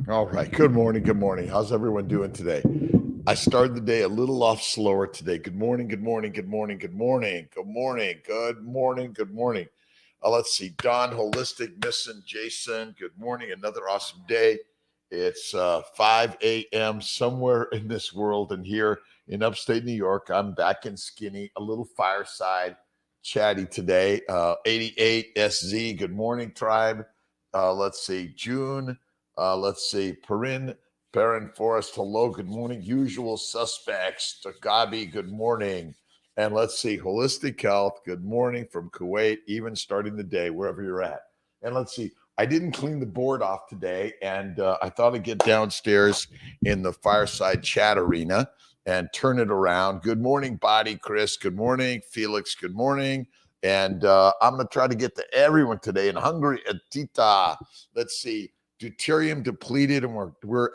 All right. Good morning. Good morning. How's everyone doing today? I started the day a little off slower today. Good morning. Good morning. Good morning. Good morning. Good morning. Good morning. Good morning. Let's see. Don, Holistic, Missing, Jason. Good morning. Another awesome day. It's 5 a.m. somewhere in this world, and here in upstate New York, I'm back in Skinny, a little fireside chatty today. 88 SZ. Good morning, tribe. Let's see. June. Let's see. Perrin Forest, hello, good morning. Usual suspects, Tagabi, good morning. And let's see. Holistic Health, good morning from Kuwait, even starting the day, wherever you're at. And let's see. I didn't clean the board off today, and I thought I'd get downstairs in the fireside chat arena and turn it around. Good morning, Body Chris. Good morning, Felix. Good morning. And I'm going to try to get to everyone today. And Hungry Tita, let's see. Deuterium depleted, and we're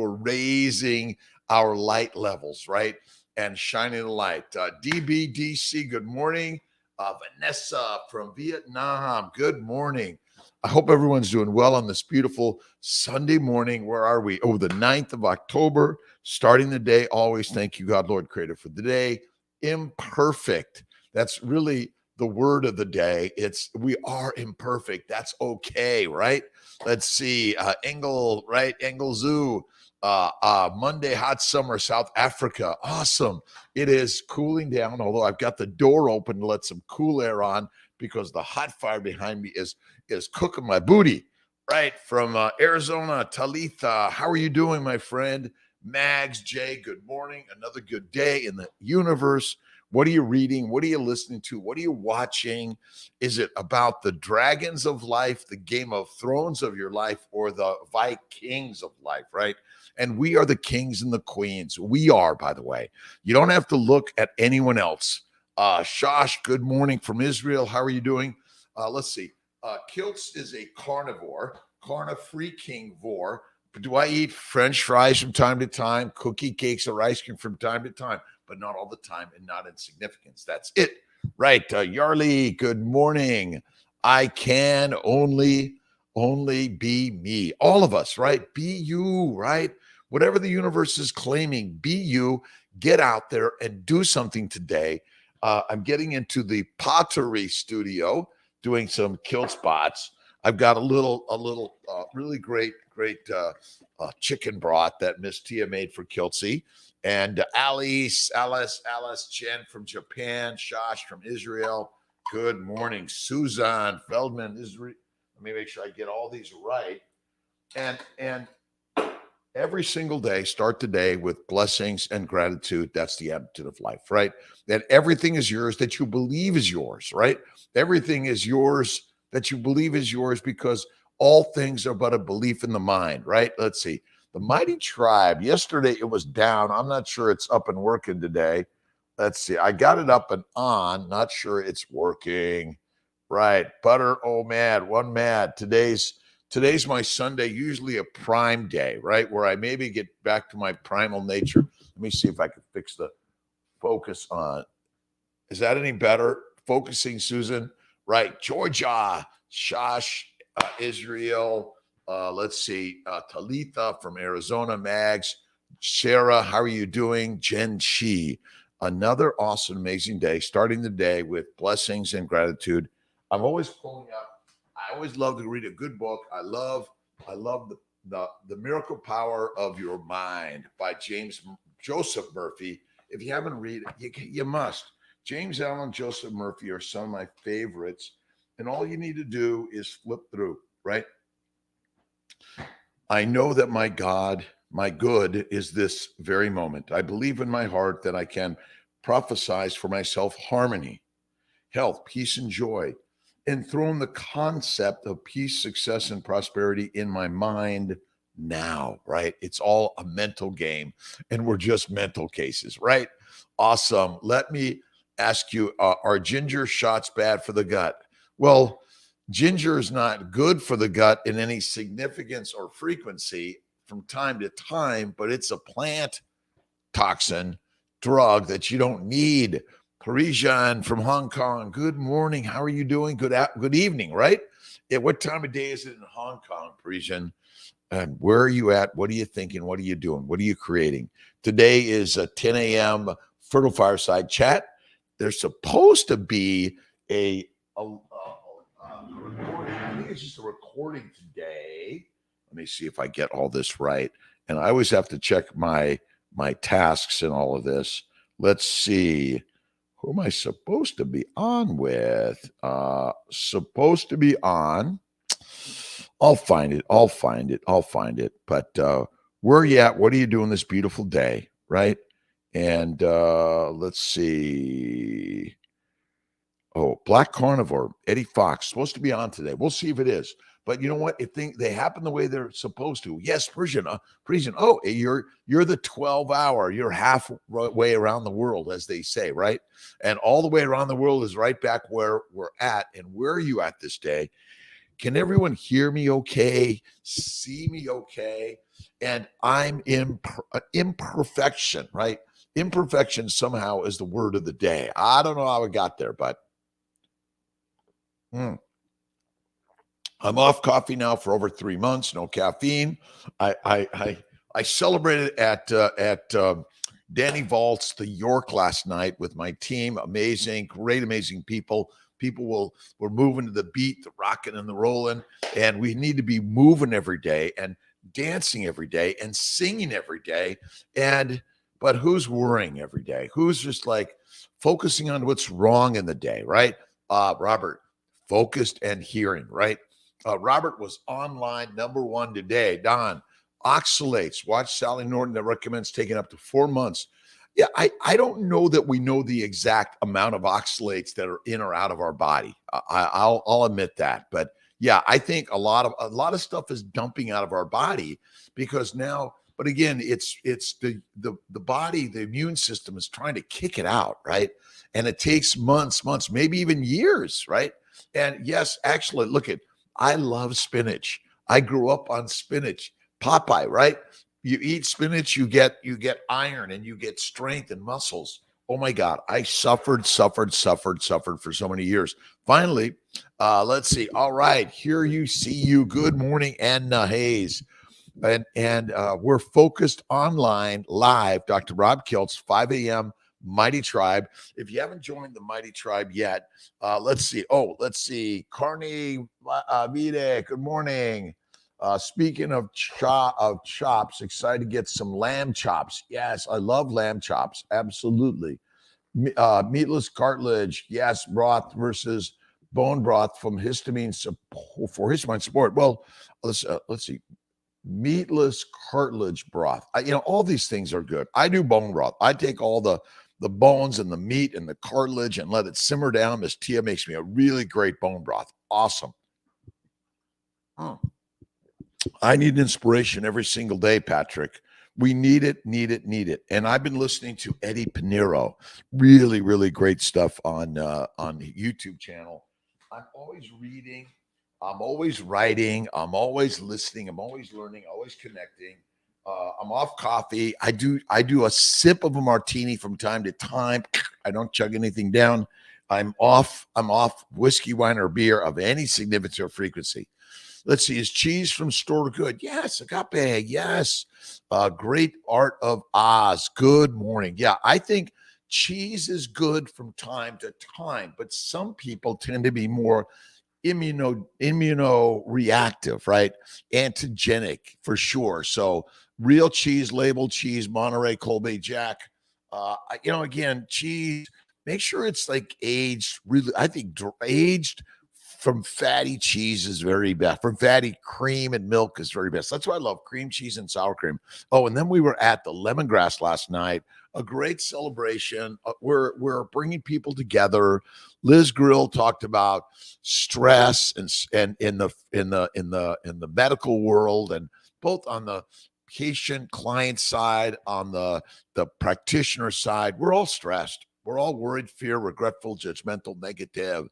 raising our light levels, right? And shining the light. DBDC, good morning. Vanessa from Vietnam, good morning. I hope everyone's doing well on this beautiful Sunday morning. Where are we? Oh, the 9th of October, starting the day. Always thank you, God, Lord, Creator, for the day. Imperfect. That's really the word of the day. We are imperfect. That's okay, right? Let's see. Engel, right? Engel Zoo. Monday, hot summer, South Africa. Awesome. It is cooling down, although I've got the door open to let some cool air on because the hot fire behind me is cooking my booty. Right from Arizona, Talitha. How are you doing, my friend? Mags, Jay, good morning. Another good day in the universe. What are you reading? What are you listening to? What are you watching? Is it about the dragons of life, the Game of Thrones of your life, or the Vikings of life, right? And we are the kings and the queens. We are, by the way. You don't have to look at anyone else. Shosh, good morning from Israel. How are you doing? Let's see. Kiltz is a carnivore, carnivore king vor. Do I eat French fries from time to time, cookie cakes or ice cream from time to time, but not all the time and not in significance? That's it. Right. Yarly, good morning. I can only be me. All of us, right? Be you, right? Whatever the universe is claiming, be you. Get out there and do something today. I'm getting into the pottery studio, doing some kilt spots. I've got a little really great chicken broth that Miss Tia made for Kiltzy. And Alice Chen from Japan, Shosh from Israel. Good morning, Susan Feldman. Let me make sure I get all these right. And every single day, start the day with blessings and gratitude. That's the attitude of life, right? That everything is yours that you believe is yours, right? Everything is yours that you believe is yours because all things are but a belief in the mind, right? Let's see. The Mighty Tribe, yesterday it was down. I'm not sure it's up and working today. Let's see. I got it up and on. Not sure it's working. Right. Butter, oh mad, one mad. Today's my Sunday, usually a prime day, right? Where I maybe get back to my primal nature. Let me see if I can fix the focus on. Is that any better? Focusing, Susan. Right. Georgia, Shosh, Israel. Let's see. Talitha from Arizona, Mags. Sarah, how are you doing? Jen Chi. Another awesome, amazing day. Starting the day with blessings and gratitude. I'm always pulling up. I always love to read a good book. I love the Miracle Power of Your Mind by Joseph Murphy. If you haven't read it, you must. James Allen, Joseph Murphy are some of my favorites. And all you need to do is flip through, right? I know that my God, my good is this very moment. I believe in my heart that I can prophesize for myself harmony, health, peace, and joy. Enthrone the concept of peace, success, and prosperity in my mind now, right? It's all a mental game, and we're just mental cases, right? Awesome. Let me ask you, are ginger shots bad for the gut? Well, ginger is not good for the gut in any significance or frequency from time to time, but it's a plant toxin drug that you don't need. Parisian from Hong Kong. Good morning. How are you doing? Good evening, right? What time of day is it in Hong Kong, Parisian? And where are you at? What are you thinking? What are you doing? What are you creating? Today is a 10 a.m. Fertile Fireside Chat. There's supposed to be a recording. I think it's just a recording today. Let me see if I get all this right. And I always have to check my tasks and all of this. Let's see. Who am I supposed to be on with? Supposed to be on. I'll find it. But where are you at? What are you doing this beautiful day? Right. And let's see. Oh, Black Carnivore, Eddie Fox, supposed to be on today. We'll see if it is. But you know what? If they happen the way they're supposed to, yes, Parisian. Oh, you're the 12-hour. You're halfway around the world, as they say, right? And all the way around the world is right back where we're at. And where are you at this day? Can everyone hear me okay? See me okay? And I'm imperfection, right? Imperfection somehow is the word of the day. I don't know how it got there, but I'm off coffee now for over 3 months. No caffeine. I celebrated at Danny Vault's the York last night with my team. Amazing, great, amazing people. We're moving to the beat, the rocking and the rolling, and we need to be moving every day and dancing every day and singing every day. But who's worrying every day? Who's just like focusing on what's wrong in the day, right? Robert, focused and hearing, right? Robert was online #1 today. Don, oxalates. Watch Sally Norton that recommends taking up to 4 months. Yeah, I don't know that we know the exact amount of oxalates that are in or out of our body. I'll admit that, but yeah, I think a lot of stuff is dumping out of our body because now. But again, it's the body, the immune system is trying to kick it out, right? And it takes months, maybe even years, right? And yes, actually, I love spinach. I grew up on spinach. Popeye, right? You eat spinach, you get iron and you get strength and muscles. Oh my God, I suffered for so many years. Finally, let's see. All right, see you. Good morning, Anna Hayes. And we're focused online live. Dr. Rob Kiltz, 5 a.m. Mighty Tribe. If you haven't joined the Mighty Tribe yet, let's see. Carney Vide, good morning. Speaking of chops, excited to get some lamb chops. Yes, I love lamb chops. Absolutely. Meatless cartilage. Yes, broth versus bone broth from histamine support. Well, let's see. Meatless cartilage broth. All these things are good. I do bone broth. I take all the bones and the meat and the cartilage and let it simmer down. Miss Tia makes me a really great bone broth. Awesome. I need inspiration every single day, Patrick. We need it. And I've been listening to Eddie Pinero. Really, really great stuff on the YouTube channel. I'm always reading. I'm always writing. I'm always listening. I'm always learning. Always connecting. I'm off coffee. I do a sip of a martini from time to time. I don't chug anything down. I'm off whiskey, wine, or beer of any significance or frequency. Let's see. Is cheese from store good? Yes. Agape. Yes. Great Art of Oz. Good morning. Yeah, I think cheese is good from time to time, but some people tend to be more immunoreactive, right? Antigenic for sure. So real cheese, labeled cheese, Monterey, Colby Jack. Again, cheese, make sure it's like aged. Really, I think aged from fatty cheese is very best. From fatty cream and milk is very best. That's why I love cream cheese and sour cream. Oh, and then we were at the Lemongrass last night. A great celebration. We're bringing people together. Liz Grill talked about stress and in the medical world, and both on the patient client side, on the practitioner side. We're all stressed. We're all worried, fear, regretful, judgmental, negative.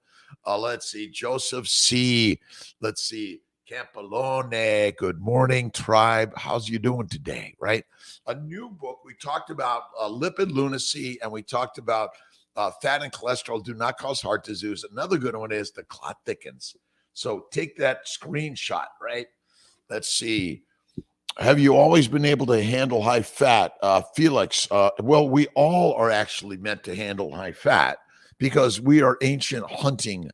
Let's see, Joseph C. Let's see, Campolone. Good morning, tribe. How's you doing today? Right? A new book. We talked about lipid lunacy, and we talked about fat and cholesterol do not cause heart disease. Another good one is the clot thickens. So take that screenshot, right? Let's see. Have you always been able to handle high fat? Felix, well, we all are actually meant to handle high fat because we are ancient hunting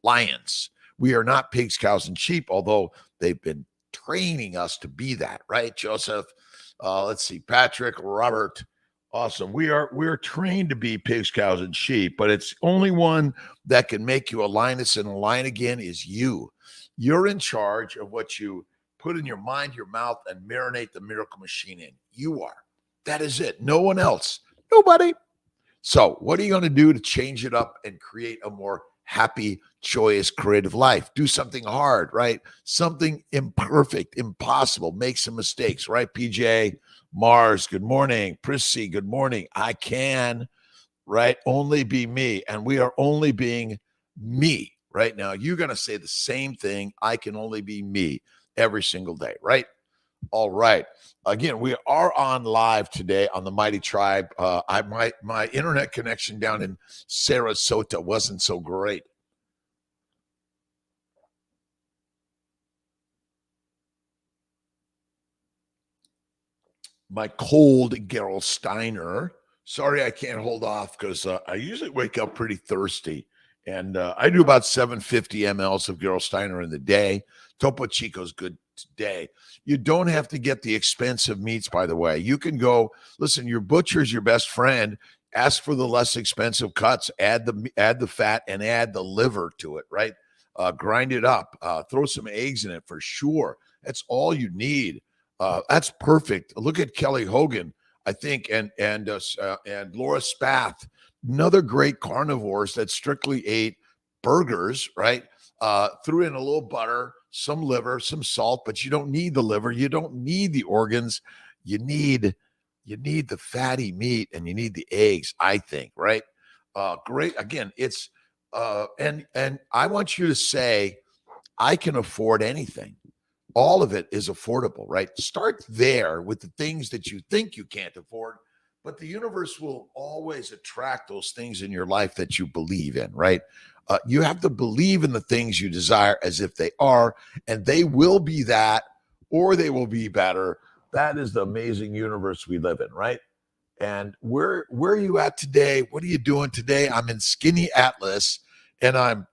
lions. We are not pigs, cows, and sheep, although they've been training us to be that, right, Joseph? Let's see, Patrick, Robert. Awesome. We're trained to be pigs, cows, and sheep, but it's only one that can make you a lioness and a lion again is you. You're in charge of what you put in your mind, your mouth, and marinate the miracle machine in. You are. That is it. No one else. Nobody. So, what are you going to do to change it up and create a more happy, joyous, creative life? Do something hard, right? Something imperfect, impossible. Make some mistakes, right? PJ, Mars, good morning. Prissy, good morning. I can, right? Only be me. And we are only being me right now. You're going to say the same thing. I can only be me every single day, right? All right. Again, we are on live today on the Mighty Tribe. My internet connection down in Sarasota wasn't so great. My cold Gerol Steiner. Sorry, I can't hold off because I usually wake up pretty thirsty. And I do about 750 mLs of Gerol Steiner in the day. Topo Chico's good today. You don't have to get the expensive meats, by the way. You can go, listen, your butcher's your best friend. Ask for the less expensive cuts. Add the fat and add the liver to it, right? Grind it up. Throw some eggs in it for sure. That's all you need. That's perfect. Look at Kelly Hogan, I think, and Laura Spath, another great carnivores that strictly ate burgers, right? Threw in a little butter, some liver, some salt, but you don't need the liver, you don't need the organs, you need the fatty meat and you need the eggs, I think, right? Great. Again, it's and I want you to say, I can afford anything. All of it is affordable, right? Start there with the things that you think you can't afford, but the universe will always attract those things in your life that you believe in, right? You have to believe in the things you desire as if they are, and they will be that, or they will be better. That is the amazing universe we live in, right? And where are you at today? What are you doing today? I'm in Skinny Atlas, and I'm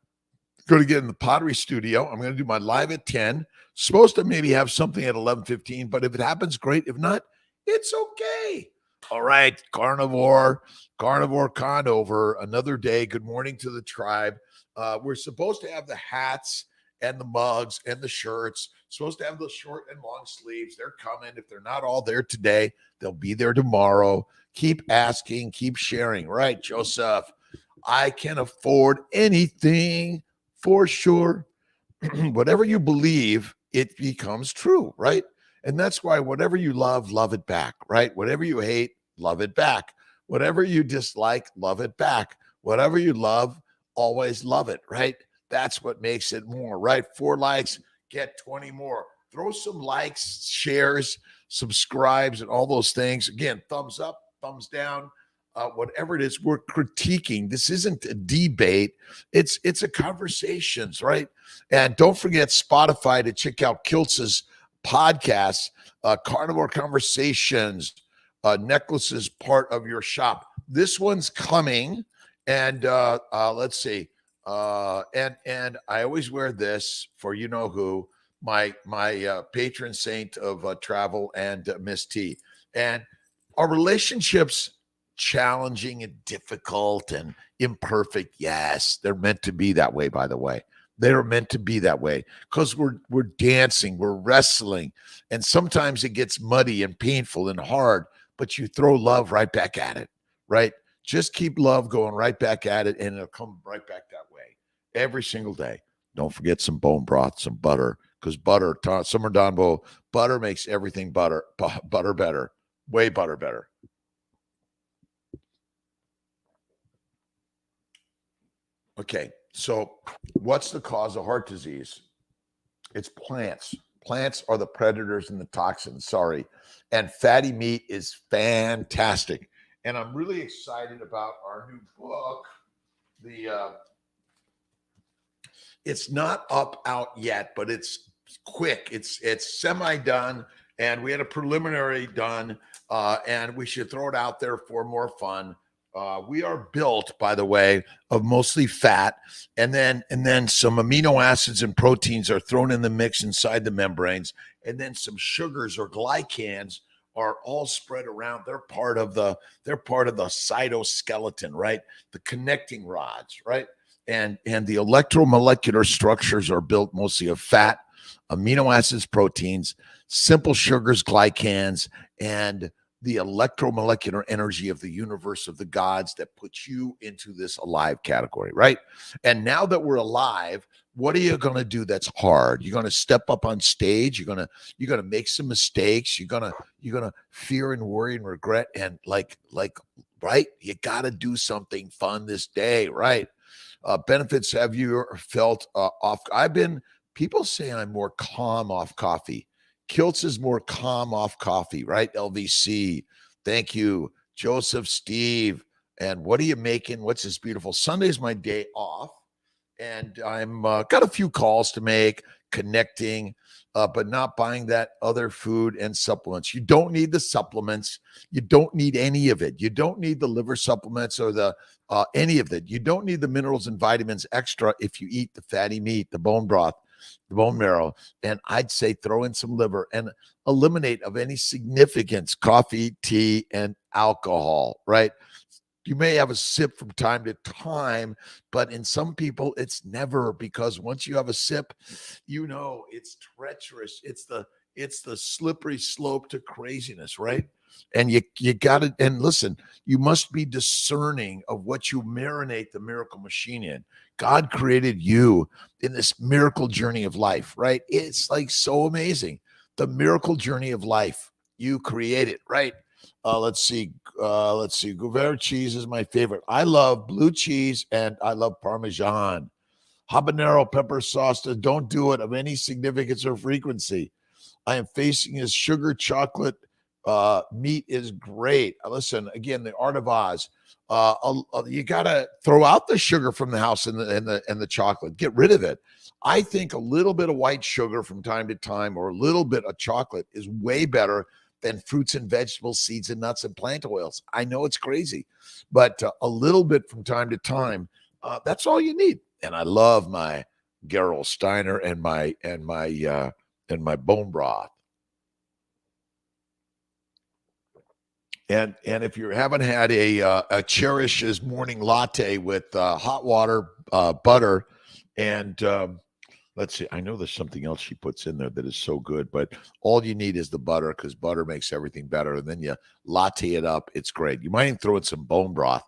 going to get in the pottery studio. I'm going to do my live at 10. Supposed to maybe have something at 11:15, but if it happens, great. If not, it's okay. All right, carnivore Conover, another day. Good morning to the tribe. We're supposed to have the hats and the mugs and the shirts. Supposed to have the short and long sleeves. They're coming. If they're not all there today, they'll be there tomorrow. Keep asking, keep sharing. Right, Joseph? I can afford anything for sure. Whatever you believe, it becomes true, right? And that's why whatever you love it back, right? Whatever you hate, love it back. Whatever you dislike, love it back. Whatever you love, always love it, right? That's what makes it more, right? 4 likes, get 20 more. Throw some likes, shares, subscribes, and all those things. Again, thumbs up, thumbs down. Whatever it is, we're critiquing. This isn't a debate. It's a conversations, right? And don't forget Spotify to check out Kiltz's podcast, Carnivore Conversations, necklaces part of your shop. This one's coming, and let's see. And I always wear this for you know who, my patron saint of travel and Miss T. And our relationships challenging and difficult and imperfect. Yes, they're meant to be that way, by the way. They're meant to be that way because we're dancing, we're wrestling, and sometimes it gets muddy and painful and hard, but you throw love right back at it, right? Just keep love going right back at it, and it'll come right back that way every single day. Don't forget some bone broth, some butter, because butter, Summer Donbo, butter makes everything butter better, way butter better. Okay, so what's the cause of heart disease? It's plants. Plants are the predators and the toxins. Sorry. And fatty meat is fantastic. And I'm really excited about our new book. It's not out yet, but it's quick. It's semi done. and we had a preliminary done, and we should throw it out there for more fun. We are built, by the way, of mostly fat, and then some amino acids and proteins are thrown in the mix inside the membranes, and then some sugars or glycans are all spread around. They're part of the cytoskeleton, right? The connecting rods, right? And the electromolecular structures are built mostly of fat, amino acids, proteins, simple sugars, glycans, and the electromolecular energy of the universe of the gods that puts you into this alive category, right? And now that we're alive, what are you going to do that's hard? You're going to step up on stage, you're going to make some mistakes, you're going to fear and worry and regret and like right? You got to do something fun this day, right? Benefits, have you felt off? People say I'm more calm off coffee. Kiltz is more calm off coffee, right? LVC. Thank you, Joseph, Steve. And what are you making? What's this beautiful? Sunday's my day off, and I'm got a few calls to make, connecting, but not buying that other food and supplements. You don't need the supplements. You don't need any of it. You don't need the liver supplements or the any of it. You don't need the minerals and vitamins extra if you eat the fatty meat, the bone broth, the bone marrow. And I'd say throw in some liver and eliminate of any significance coffee, tea, and alcohol, right? You may have a sip from time to time, but in some people it's never, because once you have a sip, it's treacherous. It's the slippery slope to craziness, right? And you got to, and listen, you must be discerning of what you marinate the miracle machine in. God created you in this miracle journey of life, right? It's like so amazing. The miracle journey of life. You create it, right? Let's see. Gouverneur cheese is my favorite. I love blue cheese and I love Parmesan. Habanero pepper sauce. Don't do it of any significance or frequency. I am facing is sugar chocolate. Meat is great. Listen, again, the art of Oz. You got to throw out the sugar from the house and the chocolate. Get rid of it. I think a little bit of white sugar from time to time or a little bit of chocolate is way better than fruits and vegetables, seeds and nuts and plant oils. I know it's crazy, but a little bit from time to time, that's all you need. And I love my Gerol Steiner and my bone broth. And if you haven't had a Cherish's morning latte with hot water, butter, and let's see, I know there's something else she puts in there that is so good, but all you need is the butter because butter makes everything better. And then you latte it up. It's great. You might even throw in some bone broth.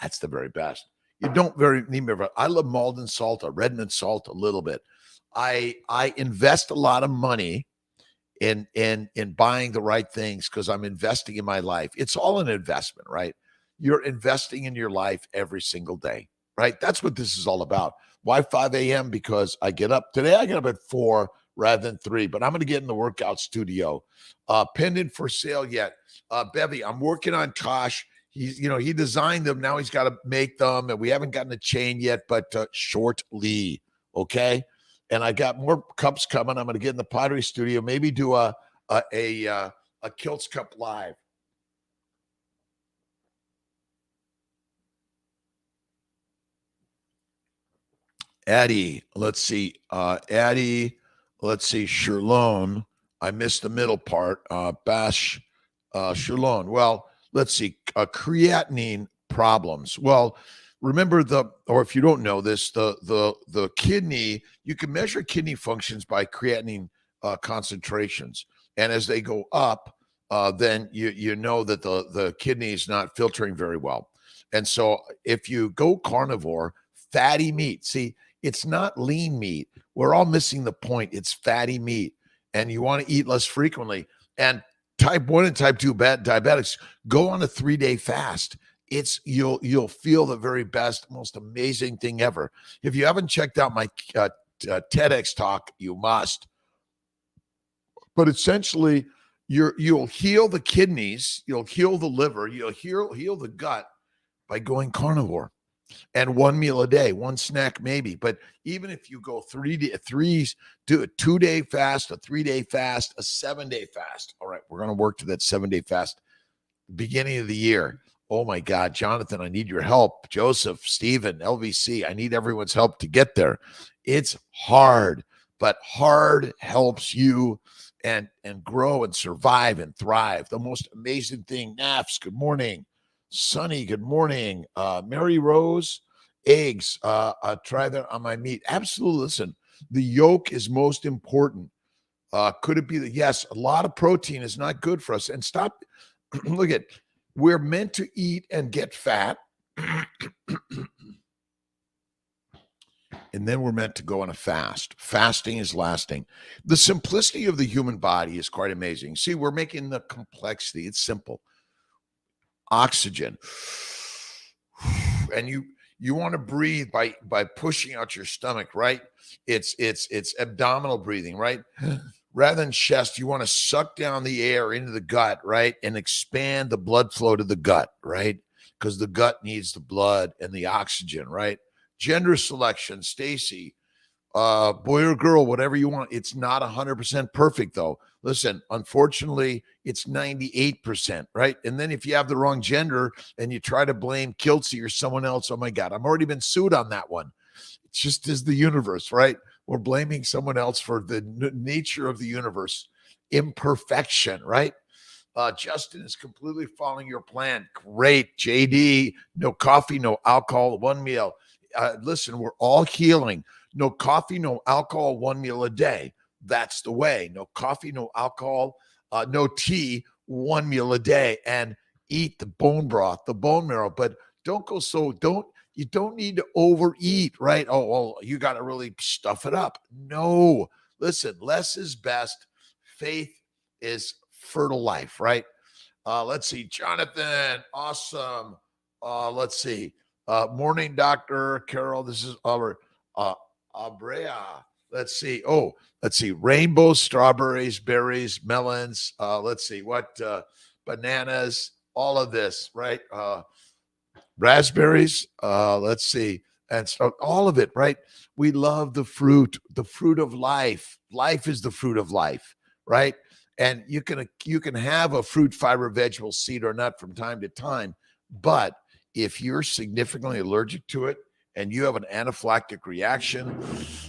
That's the very best. You don't need very. I love Malden salt, Redmond salt a little bit. I invest a lot of money in buying the right things because I'm investing in my life. It's all an investment, right? You're investing in your life every single day, right? That's what this is all about. Why 5 a.m.? Because I get up today. I get up at 4 rather than 3, but I'm going to get in the workout studio. Pendant for sale yet. Bevy, I'm working on Tosh. He designed them. Now he's got to make them, and we haven't gotten a chain yet, but shortly, okay? And I got more cups coming. I'm going to get in the pottery studio, maybe do a kiltz cup live. Addie, let's see. Sherlone. I missed the middle part. Bash, Sherlone. Well, let's see. Creatinine problems. Well, remember or if you don't know this, the kidney, you can measure kidney functions by creatinine concentrations. And as they go up, then you know that the kidney is not filtering very well. And so if you go carnivore, fatty meat, see, it's not lean meat. We're all missing the point. It's fatty meat. And you want to eat less frequently. And type 1 and type 2 diabetics, go on a 3-day fast. You'll feel the very best, most amazing thing ever. If you haven't checked out my TEDx talk, you must. But essentially, you'll heal the kidneys, you'll heal the liver, you'll heal the gut by going carnivore. and one meal a day, one snack maybe. But even if you go do a 2-day fast, a 3-day fast, a 7-day fast. All right, we're going to work to that 7-day fast beginning of the year. Oh my God, Jonathan, I need your help. Joseph, Stephen, LVC, I need everyone's help to get there. It's hard, but hard helps you and grow and survive and thrive. The most amazing thing, Nafs, good morning. Sunny, good morning. Mary Rose, eggs, try that on my meat. Absolutely. Listen, the yolk is most important. Could it be that? Yes, a lot of protein is not good for us. And stop. Look at, we're meant to eat and get fat. And then we're meant to go on a fast. Fasting is lasting. The simplicity of the human body is quite amazing. See, we're making the complexity. It's simple. Oxygen. And you want to breathe by pushing out your stomach, right? It's abdominal breathing, right? Rather than chest, you want to suck down the air into the gut, right? And expand the blood flow to the gut, right? Because the gut needs the blood and the oxygen, right? Gender selection, Stacy, boy or girl, whatever you want. It's not 100% perfect, though. Listen, unfortunately, it's 98%, right? And then if you have the wrong gender and you try to blame kiltz or someone else, oh my God, I've already been sued on that one. It's just is the universe, right? We're blaming someone else for the nature of the universe, imperfection, right? Justin is completely following your plan. Great. JD, no coffee, no alcohol, one meal. Listen, we're all healing. No coffee, no alcohol, one meal a day. That's the way. No coffee, no alcohol, no tea, one meal a day. And eat the bone broth, the bone marrow. But you don't need to overeat, right? Oh, well, you got to really stuff it up. No. Listen, less is best. Faith is fertile life, right? Let's see. Jonathan, awesome. Let's see. Morning, Dr. Carol. This is our Abrea. Let's see. Oh, let's see. Rainbows, strawberries, berries, melons. Let's see. What bananas, all of this, right? Raspberries. Let's see. And so all of it, right? We love the fruit of life. Life is the fruit of life, right? And you can have a fruit, fiber, vegetable, seed, or nut from time to time, but if you're significantly allergic to it and you have an anaphylactic reaction,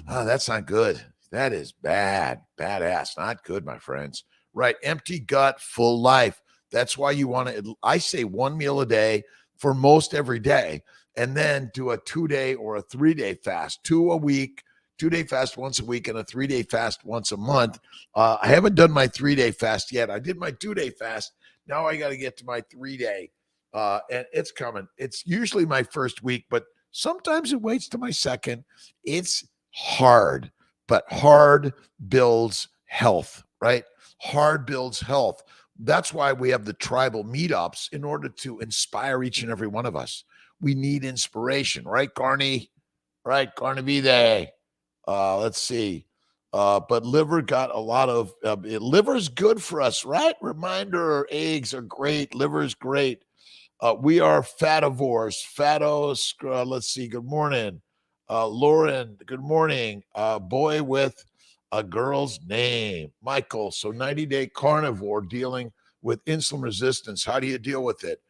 that's not good. That is badass, not good, my friends. Right? Empty gut, full life. That's why you want to. I say one meal a day for most every day, and then do a 2-day or a 3-day fast, 2 a week. 2-day fast once a week and a 3-day fast once a month. I haven't done my 3-day fast yet. I did my 2-day fast. Now I got to get to my 3-day, and it's coming. It's usually my first week, but sometimes it waits to my second. It's hard, but hard builds health, right? Hard builds health. That's why we have the tribal meetups in order to inspire each and every one of us. We need inspiration, right, Carney? Right, Carnivide. Let's see. But liver got a lot of liver's good for us, right? Reminder, eggs are great. Liver's great. We are fativores, fatos. Let's see. Good morning. Lauren, good morning. Boy with a girl's name, Michael. So 90-day carnivore dealing with insulin resistance. How do you deal with it?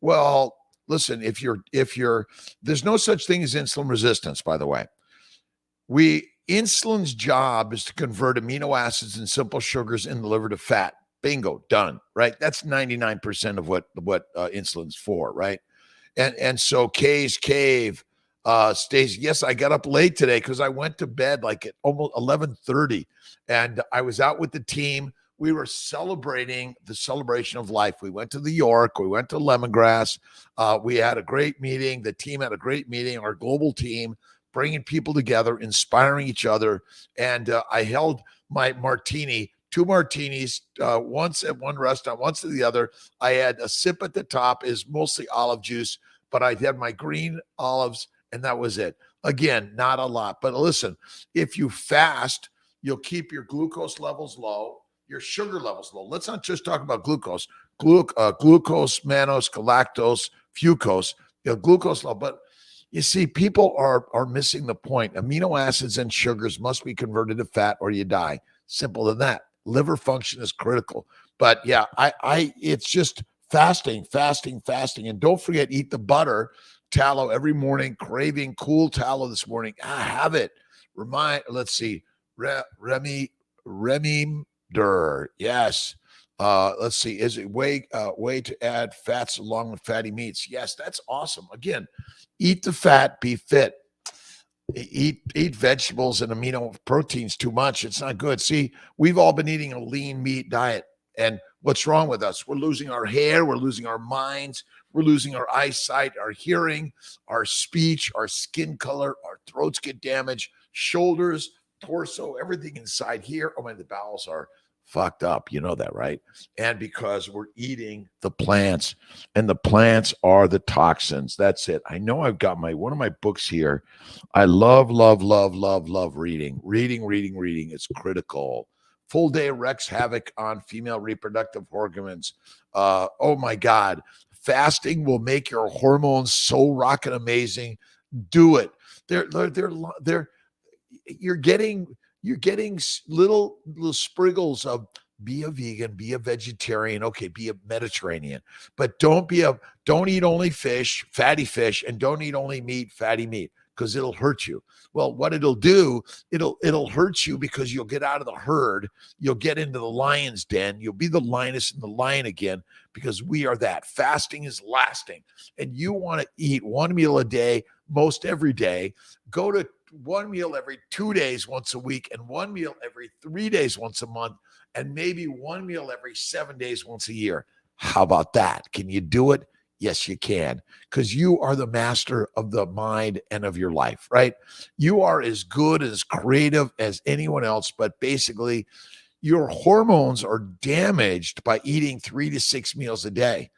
Well, listen, if you're there's no such thing as insulin resistance, by the way. Insulin's job is to convert amino acids and simple sugars in the liver to fat. Bingo, done, right? That's 99% of what insulin's for, right? And so Kay's Cave stays. Yes, I got up late today because I went to bed like at almost 11:30, and I was out with the team. We were celebrating the celebration of life. We went to the York. We went to Lemongrass. We had a great meeting. The team had a great meeting. Our global team, bringing people together, inspiring each other. And I held my martini, 2 martinis, once at one restaurant, once at the other. I had a sip at the top, is mostly olive juice, but I had my green olives, and that was it. Again, not a lot. But listen, if you fast, you'll keep your glucose levels low, your sugar levels low. Let's not just talk about glucose. Glucose, mannose, galactose, fucose, glucose low. But You see, people are missing the point. Amino acids and sugars must be converted to fat or you die. Simple than that. Liver function is critical. But yeah, it's just fasting, fasting, fasting. And don't forget, eat the butter tallow every morning. Craving cool tallow this morning. Have it. Let's see. Reminder. Yes. Let's see. Is it way to add fats along with fatty meats? Yes, that's awesome. Again, eat the fat, be fit. Eat vegetables and amino proteins too much. It's not good. See, we've all been eating a lean meat diet. And what's wrong with us? We're losing our hair, we're losing our minds, we're losing our eyesight, our hearing, our speech, our skin color, our throats get damaged, shoulders, torso, everything inside here. Oh man, the bowels are fucked up. You know that, right? And because we're eating the plants, and the plants are the toxins. That's it. I know I've got one of my books here. I love reading. Reading. It's critical. Full Day wreaks havoc on female reproductive hormones. Oh my God. Fasting will make your hormones so rockin' amazing. Do it. You're getting little sprinkles of be a vegan, be a vegetarian, okay, be a Mediterranean, but don't eat only fish, fatty fish, and don't eat only meat, fatty meat, because it'll hurt you. Well, what it'll do, it'll hurt you because you'll get out of the herd, you'll get into the lion's den, you'll be the lioness and the lion again, because we are that. Fasting is lasting, and you want to eat one meal a day, most every day. Go to one meal every 2 days once a week, and one meal every 3 days once a month, and maybe one meal every 7 days once a year. How about that? Can you do it? Yes, you can, because you are the master of the mind and of your life, right? You are as good, as creative as anyone else, but basically your hormones are damaged by eating 3 to 6 meals a day.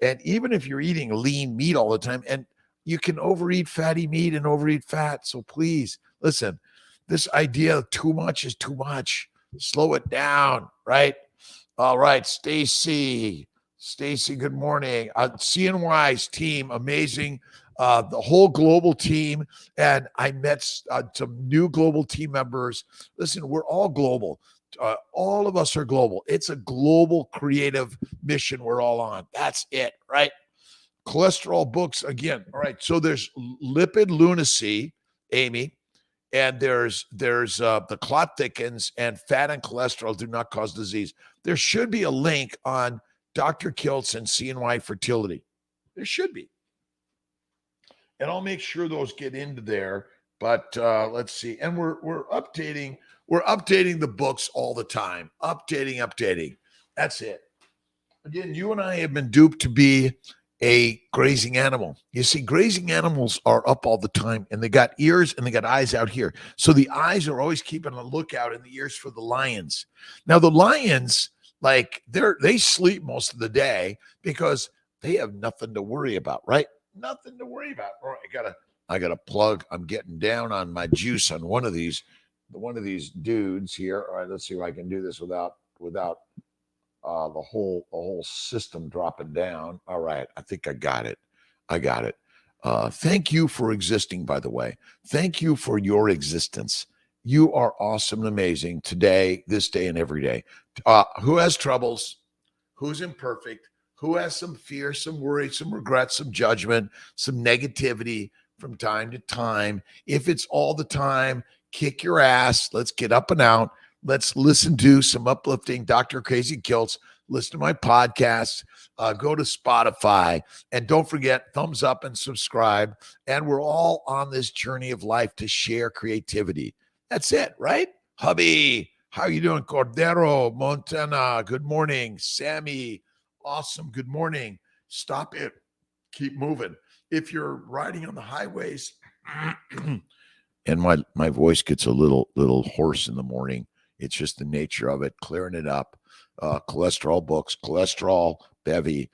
And even if you're eating lean meat all the time, and you can overeat fatty meat and overeat fat. So please, listen, this idea of too much is too much. Slow it down, right? All right, Stacy, good morning. CNY's team, amazing. The whole global team. And I met some new global team members. Listen, we're all global. All of us are global. It's a global creative mission we're all on. That's it, right? Cholesterol books again. All right. So there's lipid lunacy, Amy, and there's the clot thickens, and fat and cholesterol do not cause disease. There should be a link on Dr. Kiltz and CNY fertility. There should be. And I'll make sure those get into there. But let's see. And we're updating the books all the time. Updating. That's it. Again, you and I have been duped to be a grazing animal. You see, grazing animals are up all the time, and they got ears and they got eyes out here. So the eyes are always keeping a lookout, and the ears for the lions. Now the lions, like they sleep most of the day because they have nothing to worry about, right? Nothing to worry about. All right, I gotta plug. I'm getting down on my juice on one of these dudes here. All right, let's see if I can do this without the whole system dropping down. All right, I think I got it. Thank you for existing, by the way. Thank you for your existence. You are awesome and amazing today, this day, and every day. Who has troubles? Who's imperfect? Who has some fear, some worry, some regret, some judgment, some negativity from time to time? If it's all the time, kick your ass. Let's get up and out. Let's listen to some uplifting Dr. Crazy Kiltz. Listen to my podcast. Go to Spotify. And don't forget, thumbs up and subscribe. And we're all on this journey of life to share creativity. That's it, right? Hubby, how you doing? Cordero, Montana, good morning. Sammy, awesome, good morning. Stop it. Keep moving. If you're riding on the highways, and my voice gets a little hoarse in the morning, it's just the nature of it, clearing it up. Cholesterol books, cholesterol, bevy.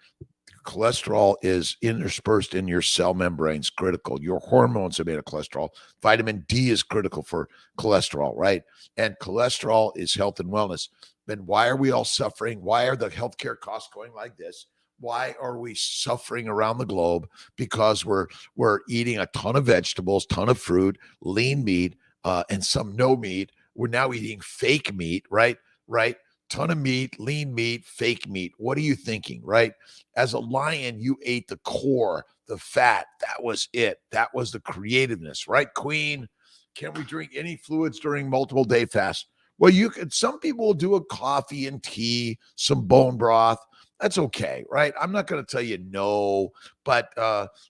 Cholesterol is interspersed in your cell membranes, critical. Your hormones are made of cholesterol. Vitamin D is critical for cholesterol, right? And cholesterol is health and wellness. Then why are we all suffering? Why are the healthcare costs going like this? Why are we suffering around the globe? Because we're eating a ton of vegetables, ton of fruit, lean meat, and some no meat. We're now eating fake meat, right? Right? Ton of meat, lean meat, fake meat. What are you thinking, right? As a lion, you ate the core, the fat. That was it. That was the creativeness, right, Queen? Can we drink any fluids during multiple day fast? Well, you could. Some people will do a coffee and tea, some bone broth. That's okay, right? I'm not going to tell you no, but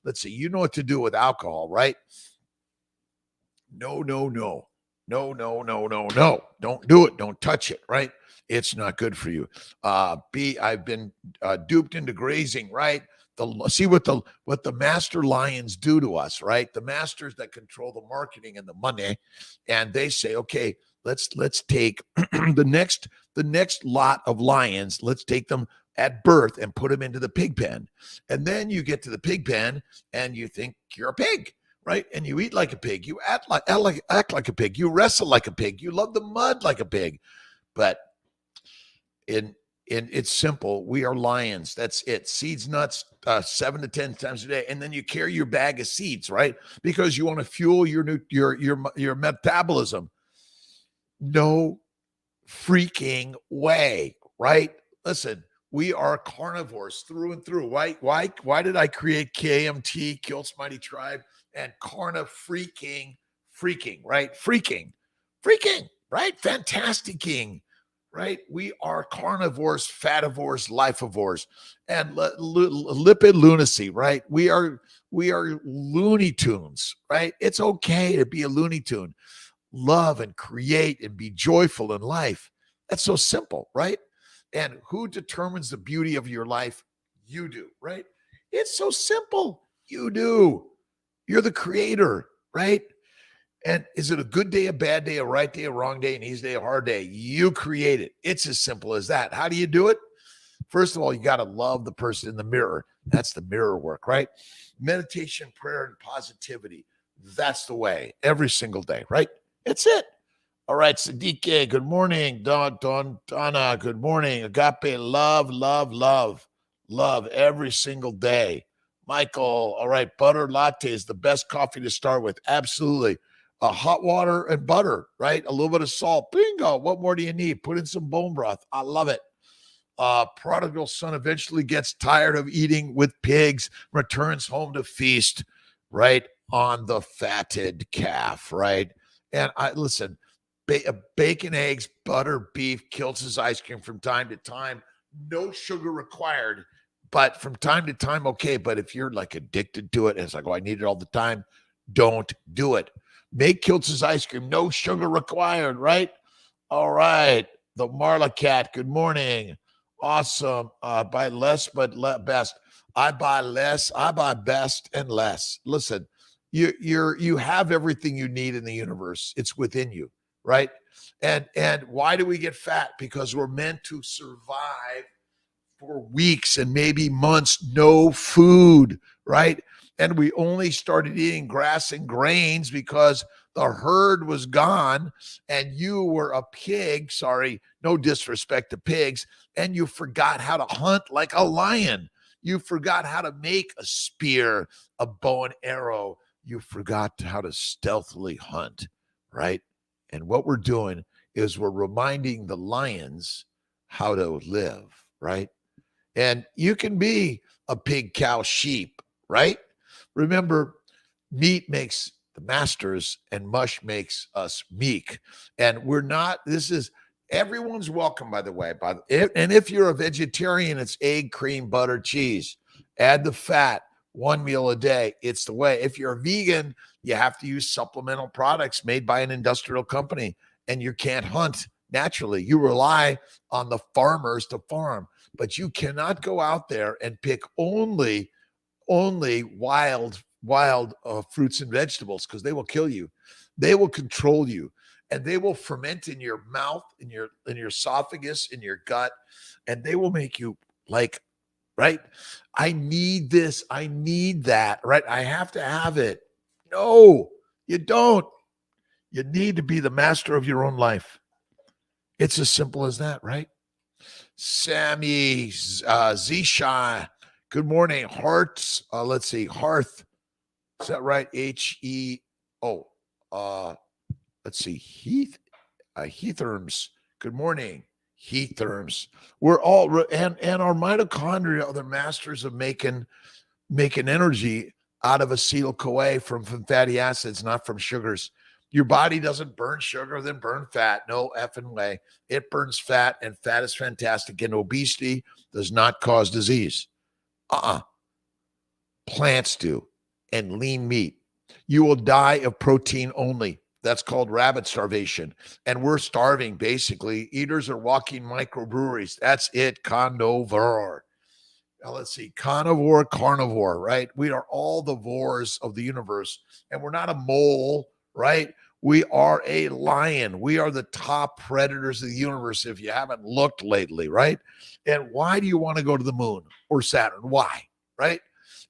let's see. You know what to do with alcohol, right? No, no, no. No, no, no, no, no. Don't do it. Don't touch it, right? It's not good for you. I've been duped into grazing, right? See what the master lions do to us, right? The masters that control the marketing and the money, and they say, okay, let's take the next lot of lions, let's take them at birth and put them into the pig pen. And then you get to the pig pen and you think you're a pig, right? And you eat like a pig, you act like a pig, you wrestle like a pig, you love the mud like a pig. But in it's simple. We are lions. That's it. Seeds, nuts, 7 to 10 times a day, and then you carry your bag of seeds, right? Because you want to fuel your metabolism. No freaking way, right? Listen, we are carnivores through and through. Why did I create KMT, Kiltz Mighty Tribe, and freaking, right? Freaking, right? Fantasticking, right? We are carnivores, fativores, lifeivores, and lipid lunacy, right? We are Looney Tunes, right? It's okay to be a Looney Tune. Love and create and be joyful in life. That's so simple, right? And who determines the beauty of your life? You do, right? It's so simple. You do. You're the creator, right? And is it a good day, a bad day, a right day, a wrong day, an easy day, a hard day? You create it. It's as simple as that. How do you do it? First of all, you got to love the person in the mirror. That's the mirror work, right? Meditation, prayer, and positivity. That's the way every single day, right? It's it. All right, Sadiq, good morning. Donna, good morning. Agape, love every single day. Michael, all right, butter latte is the best coffee to start with. Absolutely. Hot water and butter, right? A little bit of salt. Bingo. What more do you need? Put in some bone broth. I love it. Prodigal son eventually gets tired of eating with pigs, returns home to feast, right, on the fatted calf, right? And I listen, bacon, eggs, butter, beef, Kiltz's ice cream from time to time. No sugar required, but from time to time, okay. But if you're like addicted to it, and it's like, oh, I need it all the time, don't do it. Make Kiltz's ice cream, no sugar required, right? All right. The Marla Cat, good morning. Awesome. Buy less, but best. I buy less, I buy best and less. Listen, you have everything you need in the universe. It's within you, right? And why do we get fat? Because we're meant to survive for weeks and maybe months, no food, right? And we only started eating grass and grains because the herd was gone and you were a pig. Sorry, no disrespect to pigs. And you forgot how to hunt like a lion. You forgot how to make a spear, a bow and arrow. You forgot how to stealthily hunt, right? And what we're doing is we're reminding the lions how to live, right? And you can be a pig, cow, sheep, right? Remember, meat makes the masters and mush makes us meek. And we're not, everyone's welcome, by the way. And if you're a vegetarian, it's egg, cream, butter, cheese. Add the fat, one meal a day. It's the way. If you're a vegan, you have to use supplemental products made by an industrial company, and you can't hunt naturally. You rely on the farmers to farm, but you cannot go out there and pick only wild fruits and vegetables, because they will kill you. They will control you, and they will ferment in your mouth, in your esophagus, in your gut, and they will make you like, right? I need this. I need that, right? I have to have it. No, you don't. You need to be the master of your own life. It's as simple as that, right? Sammy, Zisha, Good morning, Hearts. Let's see, Hearth. Is that right? H-E-O. Let's see, Heatherms. Good morning, Heatherms. We're all and our mitochondria are the masters of making energy out of acetyl-CoA from fatty acids, not from sugars. Your body doesn't burn sugar, then burn fat. No effing way. It burns fat, and fat is fantastic. And obesity does not cause disease. Plants do, and lean meat. You will die of protein only. That's called rabbit starvation. And we're starving, basically. Eaters are walking microbreweries. That's it, carnivore. Now, let's see, carnivore, right? We are all the vores of the universe, and we're not a mole, right? We are a lion. We are the top predators of the universe if you haven't looked lately, right? And why do you want to go to the moon or Saturn? Why, right?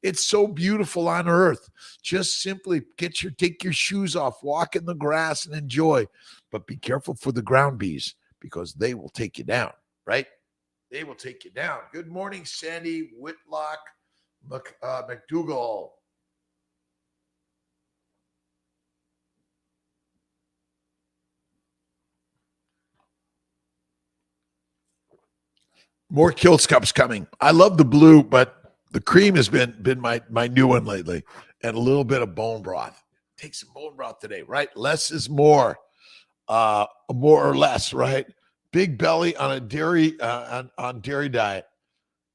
It's so beautiful on Earth. Just simply take your shoes off, walk in the grass and enjoy. But be careful for the ground bees because they will take you down, right? They will take you down. Good morning, Sandy Whitlock McDougall. More kiltz cups coming. I love the blue, but the cream has been my new one lately, and a little bit of bone broth. Take some bone broth today, right? Less is more, more or less, right? Big belly on a dairy on dairy diet.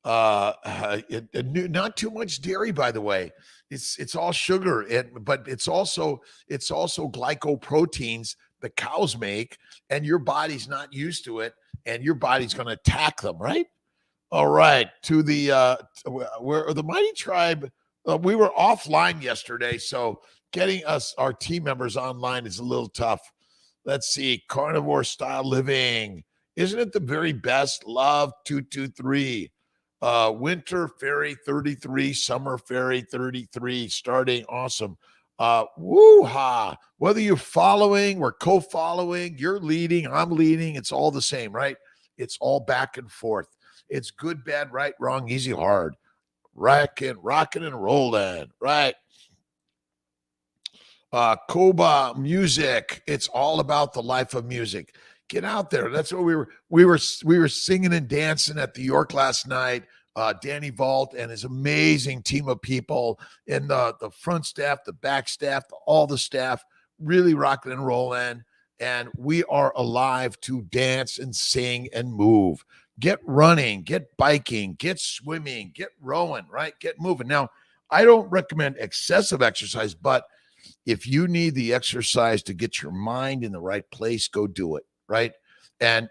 Not too much dairy, by the way. It's all sugar, but it's also glycoproteins the cows make, and your body's not used to it, and your body's going to attack them, right? All right, to the where the Mighty Tribe. We were offline yesterday, so getting our team members online is a little tough. Let's see, carnivore style living. Isn't it the very best? Love 223. Winter Fairy 33, Summer Fairy 33, starting awesome. Woo-ha. Whether you're following, we're co-following, you're leading, I'm leading, it's all the same, right? It's all back and forth. It's good, bad, right, wrong, easy, hard. Rocking and rolling, right? Koba music. It's all about the life of music. Get out there. That's what we were singing and dancing at the York last night. Danny Vault and his amazing team of people in the front staff, the back staff, all the staff, really rocking and rolling. And we are alive to dance and sing and move. Get running, get biking, get swimming, get rowing, right? Get moving. Now, I don't recommend excessive exercise, but if you need the exercise to get your mind in the right place, go do it, right? And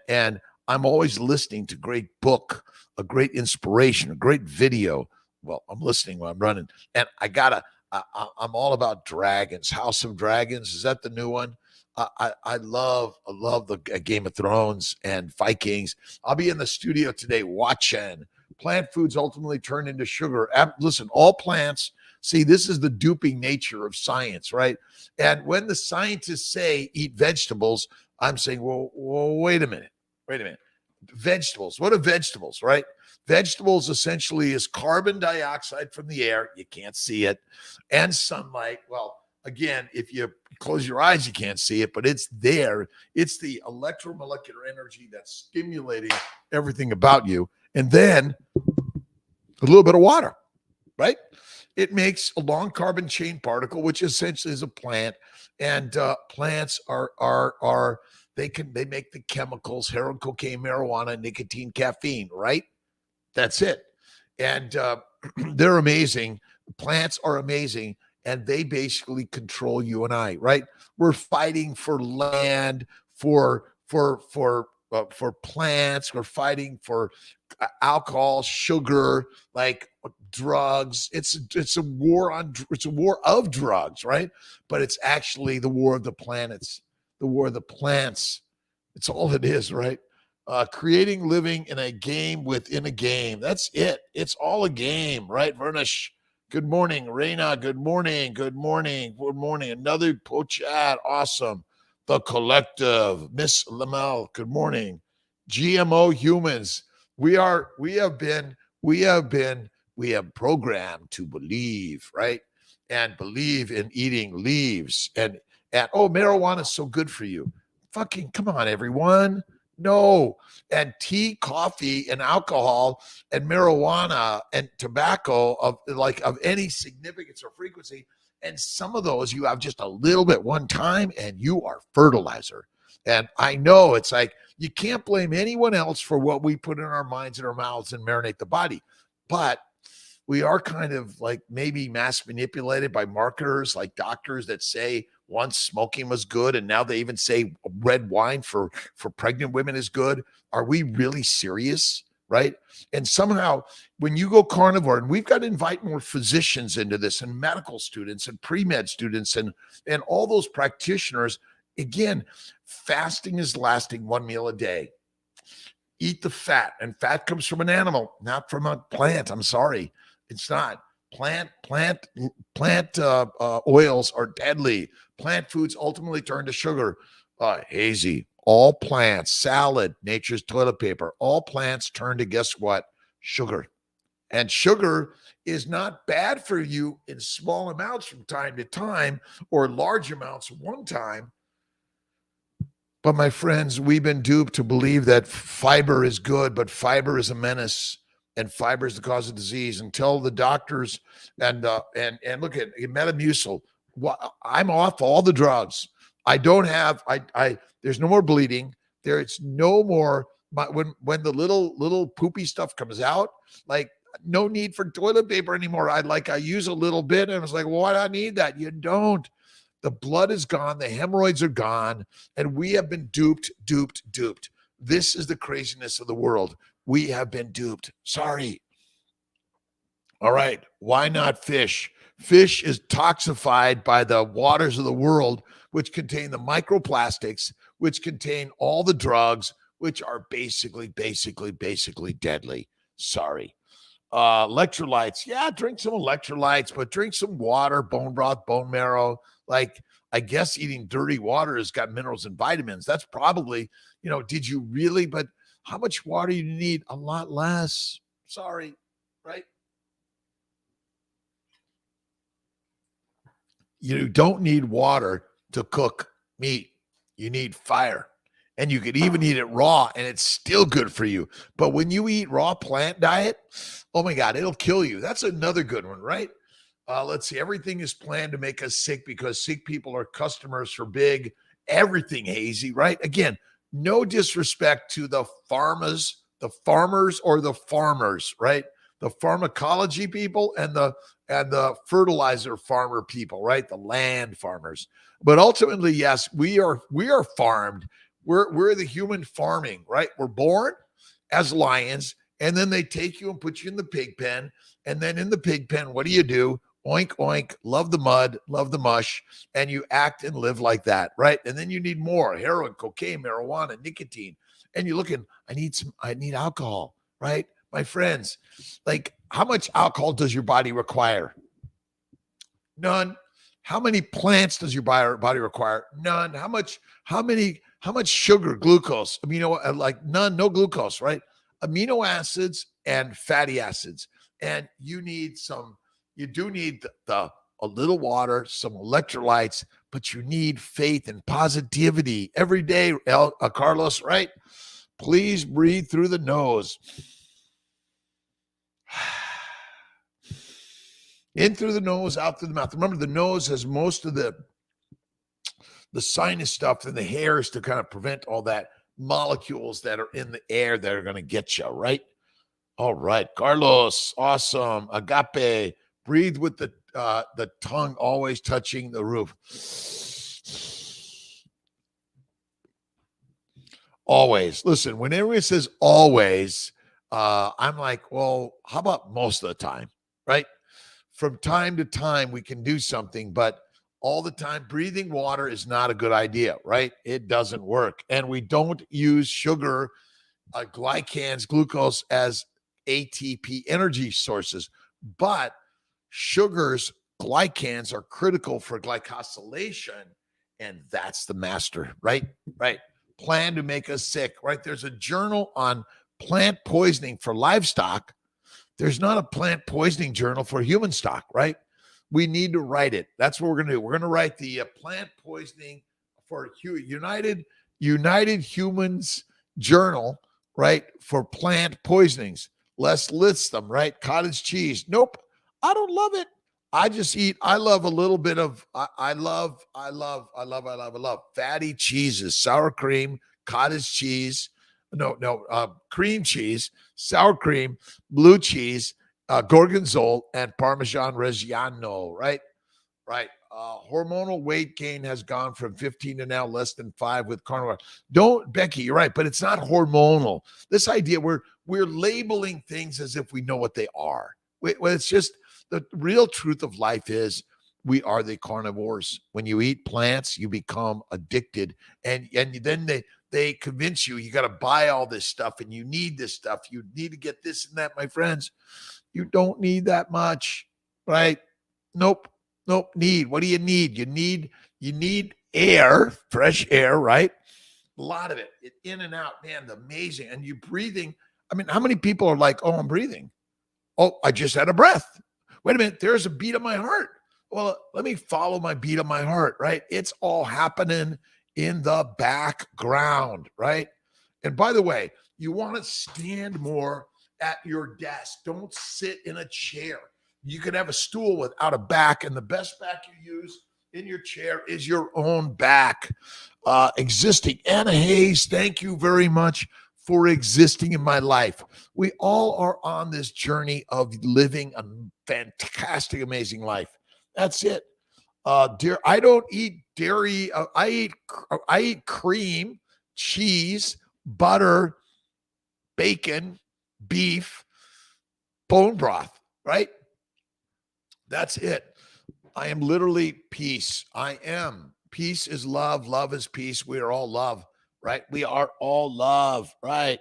I'm always listening to great book, a great inspiration, a great video. Well, I'm listening while I'm running, and I'm all about dragons. House of Dragons, is that the new one? I love the Game of Thrones and Vikings. I'll be in the studio today watching plant foods ultimately turn into sugar. Listen, all plants. See, this is the duping nature of science, right? And when the scientists say eat vegetables, I'm saying, well, wait a minute. Vegetables. What are vegetables, right? Vegetables essentially is carbon dioxide from the air. You can't see it. And sunlight. Well, again, if you close your eyes, you can't see it, but it's there. It's the electromolecular energy that's stimulating everything about you. And then a little bit of water, right? It makes a long carbon chain particle, which essentially is a plant. And plants they make the chemicals, heroin, cocaine, marijuana, nicotine, caffeine, right? That's it. And they're amazing. Plants are amazing. And they basically control you and I, right? We're fighting for land, for plants. We're fighting for alcohol, sugar, like drugs. It's a war of drugs, right? But it's actually the war of the planets, the war of the plants. It's all it is, right? Creating living in a game within a game. That's it. It's all a game, right? Vernish. Good morning, Reina. Good morning. Good morning. Good morning. Another chat. Awesome. The Collective. Miss Lamel. Good morning. GMO humans. We have been we have programmed to believe, right? And believe in eating leaves and oh, marijuana is so good for you. Fucking come on, everyone. No. And tea, coffee, and alcohol and marijuana and tobacco of any significance or frequency. And some of those you have just a little bit one time and you are fertilizer. And I know it's like you can't blame anyone else for what we put in our minds and our mouths and marinate the body. But we are kind of like maybe mass manipulated by marketers like doctors that say once smoking was good and now they even say red wine for pregnant women is good. Are we really serious? Right? And somehow when you go carnivore, and we've got to invite more physicians into this and medical students and pre-med students and all those practitioners. Again, fasting is lasting one meal a day. Eat the fat, and fat comes from an animal, not from a plant. I'm sorry. It's not. Plant oils are deadly. Plant foods ultimately turn to sugar. Hazy. All plants, salad, nature's toilet paper, all plants turn to guess what? Sugar. And sugar is not bad for you in small amounts from time to time or large amounts one time. But my friends, we've been duped to believe that fiber is good, but fiber is a menace. And fiber is the cause of disease until the doctors and look at Metamucil. I'm off all the drugs. I don't have. There's no more bleeding. There's no more. When the little poopy stuff comes out, like no need for toilet paper anymore. I use a little bit, and I was like, well, why do I need that? You don't. The blood is gone. The hemorrhoids are gone, and we have been duped. This is the craziness of the world. We have been duped. Sorry. All right. Why not fish? Fish is toxified by the waters of the world, which contain the microplastics, which contain all the drugs, which are basically deadly. Sorry. Electrolytes. Yeah, drink some electrolytes, but drink some water, bone broth, bone marrow. Like, I guess eating dirty water has got minerals and vitamins. That's probably, did you really? But how much water you need? A lot less. Sorry, right? You don't need water to cook meat. You need fire. And you could even eat it raw, and it's still good for you. But when you eat raw plant diet, oh my God, it'll kill you. That's another good one, right? Let's see. Everything is planned to make us sick because sick people are customers for big everything, Hazy, right? Again, no disrespect to the farmers or the farmers, right? The pharmacology people and the fertilizer farmer people, right? The land farmers. But ultimately, yes, we are farmed. We're the human farming, right? We're born as lions, and then they take you and put you in the pig pen. And then in the pig pen, what do? Oink, oink, love the mud, love the mush, and you act and live like that, right? And then you need more heroin, cocaine, marijuana, nicotine. And you're looking, I need alcohol, right? My friends, like, how much alcohol does your body require? None. How many plants does your body require? None. How much sugar, glucose, none, no glucose, right? Amino acids and fatty acids. And you do need a little water, some electrolytes, but you need faith and positivity every day, Carlos, right? Please breathe through the nose. In through the nose, out through the mouth. Remember, the nose has most of the sinus stuff, and the hair is to kind of prevent all that molecules that are in the air that are going to get you, right? All right, Carlos, awesome. Agape, breathe with the tongue always touching the roof. Always. Listen, when everyone says always, I'm like, well, how about most of the time, right? From time to time, we can do something, but all the time, breathing water is not a good idea, right? It doesn't work. And we don't use sugar, glycans, glucose as ATP energy sources, but sugars, glycans are critical for glycosylation, and that's the master, right? Right. Plan to make us sick, right? There's a journal on plant poisoning for livestock There's not a plant poisoning journal for human stock, right? We need to write it. That's what we're going to do. We're going to write the plant poisoning for United Humans Journal, right? For plant poisonings. Let's list them, right? Cottage cheese. Nope. I don't love it. I love a little bit of, I love fatty cheeses, sour cream, cottage cheese, cream cheese, sour cream, blue cheese, gorgonzola, and Parmesan Reggiano, right? Right. Hormonal weight gain has gone from 15 to now less than 5 with carnivore. Becky, you're right, but it's not hormonal. This idea we're labeling things as if we know what they are. Well, it's just the real truth of life is we are the carnivores. When you eat plants, you become addicted, and then they convince you got to buy all this stuff and you need this stuff. You need to get this and that, my friends. You don't need that much, right? Nope. Need. What do you need? You need air, fresh air, right? A lot of it in and out, man, amazing. And you breathing. I mean, how many people are like, oh, I'm breathing. Oh, I just had a breath. Wait a minute. There's a beat of my heart. Well, let me follow my beat of my heart, right? It's all happening in the background, right? And by the way, you want to stand more at your desk. Don't sit in a chair. You could have a stool without a back, and the best back you use in your chair is your own back. Existing. Anna Hayes, thank you very much for existing in my life. We all are on this journey of living a fantastic, amazing life. That's it. I don't eat dairy. I eat cream, cheese, butter, bacon, beef, bone broth, right? That's it. I am literally peace. I am. Peace is love. Love is peace. We are all love, right? We are all love, right?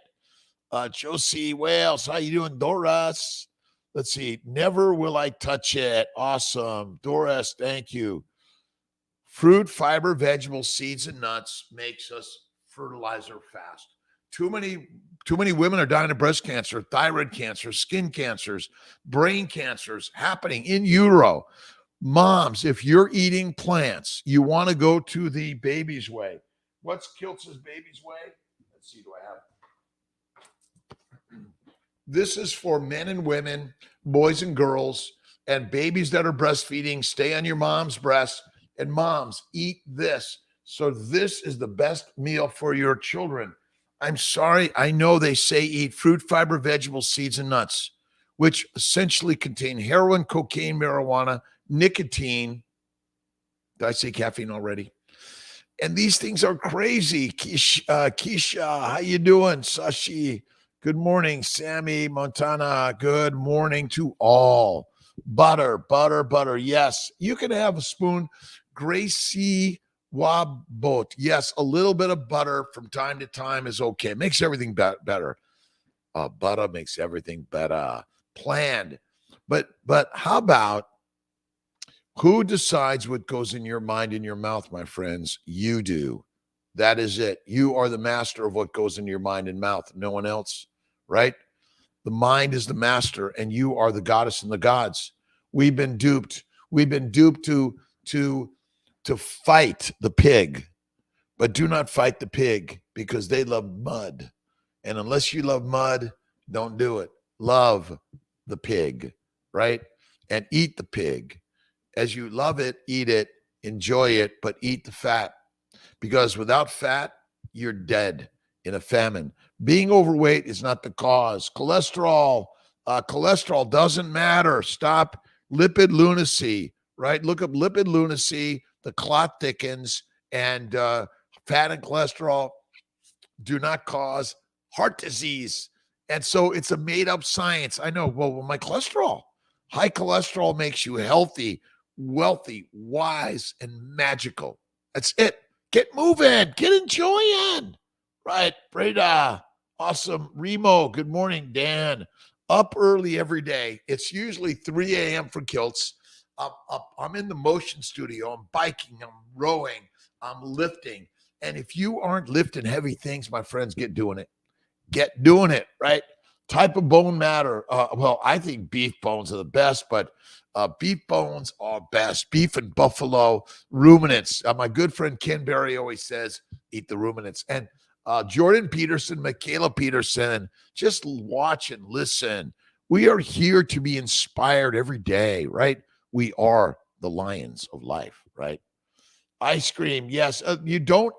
Josie Wales, how you doing? Doris, let's see. Never will I touch it. Awesome. Doris, thank you. Fruit, fiber, vegetables, seeds, and nuts makes us fertilizer fast. Too many women are dying of breast cancer, thyroid cancer, skin cancers, brain cancers happening in utero. Moms, if you're eating plants, you want to go to the baby's way. What's Kiltz's baby's way? Let's see, do I have it? This is for men and women, boys and girls, and babies that are breastfeeding. Stay on your mom's breast. And moms, eat this. So this is the best meal for your children. I'm sorry. I know they say eat fruit, fiber, vegetables, seeds, and nuts, which essentially contain heroin, cocaine, marijuana, nicotine. Did I say caffeine already? And these things are crazy. Keisha, how you doing? Sashi, good morning. Sammy, Montana, good morning to all. Butter. Yes, you can have a spoon. Gracie Wabot. Yes, a little bit of butter from time to time is okay. It makes everything better. Butter makes everything better. Planned. But how about who decides what goes in your mind and your mouth, my friends? You do. That is it. You are the master of what goes in your mind and mouth. No one else, right? The mind is the master, and you are the goddess and the gods. We've been duped. We've been duped to fight the pig, but do not fight the pig because they love mud. And unless you love mud, don't do it. Love the pig, right? And eat the pig. As you love it, eat it, enjoy it, but eat the fat. Because without fat, you're dead in a famine. Being overweight is not the cause. Cholesterol doesn't matter. Stop lipid lunacy, right? Look up lipid lunacy. The clot thickens, and fat and cholesterol do not cause heart disease. And so it's a made-up science. I know. Well, my cholesterol, high cholesterol makes you healthy, wealthy, wise, and magical. That's it. Get moving. Get enjoying. Right. Breda. Awesome. Remo. Good morning, Dan. Up early every day. It's usually 3 a.m. for Kiltz. I'm in the motion studio. I'm biking. I'm rowing. I'm lifting. And if you aren't lifting heavy things, my friends, get doing it. Get doing it, right? Type of bone matter. Well, I think beef bones are the best, but beef bones are best. Beef and buffalo ruminants. My good friend Ken Berry always says, eat the ruminants. And Jordan Peterson, Michaela Peterson, just watch and listen. We are here to be inspired every day, right? We are the lions of life, right? Ice cream, yes. You don't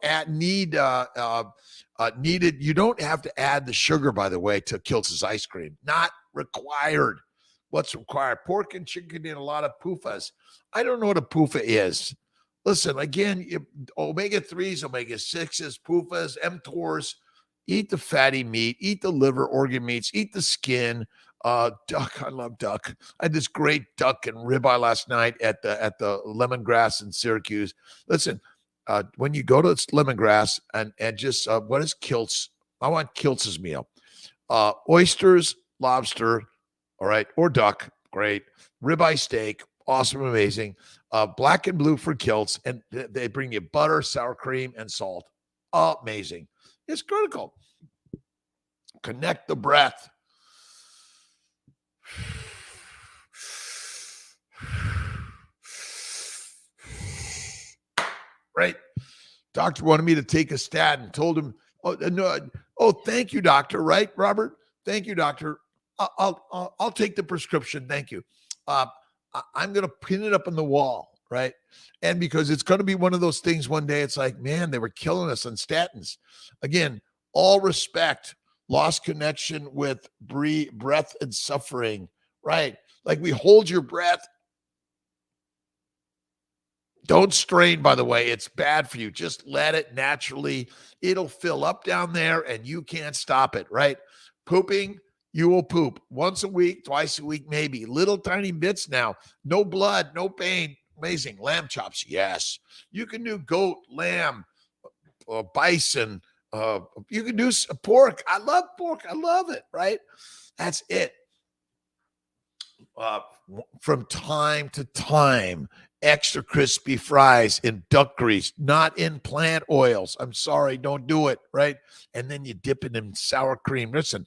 needed. You don't have to add the sugar, by the way, to Kiltz's ice cream. Not required. What's required? Pork and chicken and a lot of PUFAs. I don't know what a PUFA is. Listen, again, omega-3s, omega-6s, PUFAs, mTORs. Eat the fatty meat, eat the liver, organ meats, eat the skin. Duck, I love duck. I had this great duck and ribeye last night at the Lemongrass in Syracuse. Listen, when you go to Lemongrass and just what is kiltz? I want kiltz's meal. Oysters, lobster, all right, or duck, great. Ribeye steak, awesome, amazing. Black and blue for kiltz, and they bring you butter, sour cream, and salt. Amazing. It's critical. Connect the breath. Right. Doctor wanted me to take a statin. Told him, oh, no, oh, thank you, doctor. Right, Robert? Thank you, doctor. I'll take the prescription. Thank you. I'm going to pin it up on the wall, right? And because it's going to be one of those things one day, it's like, man, they were killing us on statins. Again, all respect, lost connection with breath and suffering, right? Like we hold your breath. Don't strain, by the way. It's bad for you. Just let it naturally. It'll fill up down there and you can't stop it, right? Pooping, you will poop once a week, twice a week, maybe. Little tiny bits now. No blood, no pain. Amazing. Lamb chops, yes. You can do goat, lamb, bison. You can do pork. I love pork. I love it, right? That's it. From time to time, extra crispy fries in duck grease, not in plant oils. I'm sorry, don't do it, right? And then you dip it in sour cream. Listen,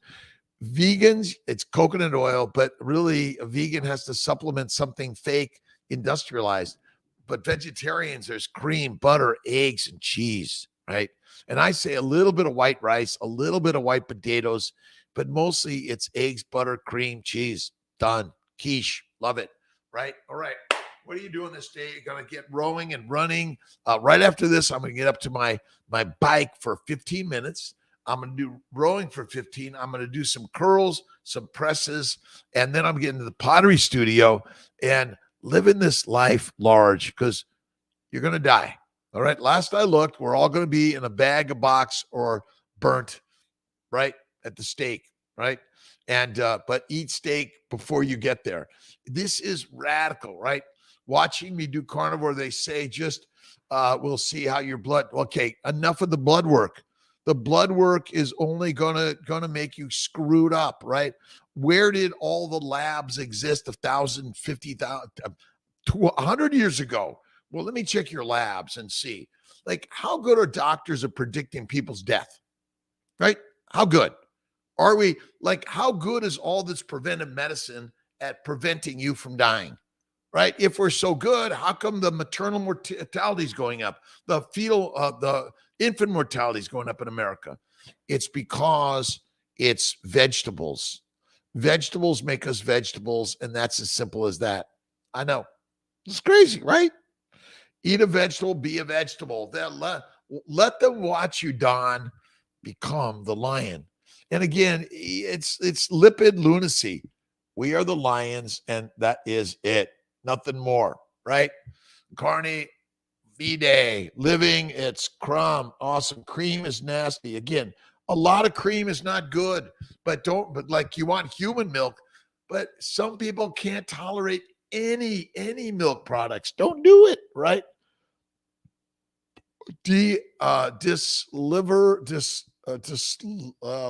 vegans, it's coconut oil, but really a vegan has to supplement something fake, industrialized. But vegetarians, there's cream, butter, eggs, and cheese, right? And I say a little bit of white rice, a little bit of white potatoes, but mostly it's eggs, butter, cream, cheese. Done. Quiche. Love it. Right? All right. What are you doing this day? You're going to get rowing and running. Right after this, I'm going to get up to my bike for 15 minutes. I'm going to do rowing for 15. I'm going to do some curls, some presses, and then I'm getting to the pottery studio and living this life large because you're going to die. All right. Last I looked, we're all going to be in a bag, a box, or burnt, right, at the stake, right? And but eat steak before you get there. This is radical, right? Watching me do carnivore, they say just we'll see how your blood. Okay, enough of the blood work. The blood work is only gonna make you screwed up, right? Where did all the labs exist 1,000, 50,000, 100 years ago? Well, let me check your labs and see. Like, how good are doctors at predicting people's death? Right? How good? Are we like, how good is all this preventive medicine at preventing you from dying? Right? If we're so good, how come the maternal mortality is going up? The infant mortality is going up in America. It's because it's vegetables. Vegetables make us vegetables, and that's as simple as that. I know. It's crazy, right? Eat a vegetable, be a vegetable. Let them watch you, Don, become the lion. And again, it's lipid lunacy. We are the lions, and that is it. Nothing more, right? Carne, vide, living, it's crumb. Awesome. Cream is nasty. Again, a lot of cream is not good, but like you want human milk, but some people can't tolerate any milk products. Don't do it, right?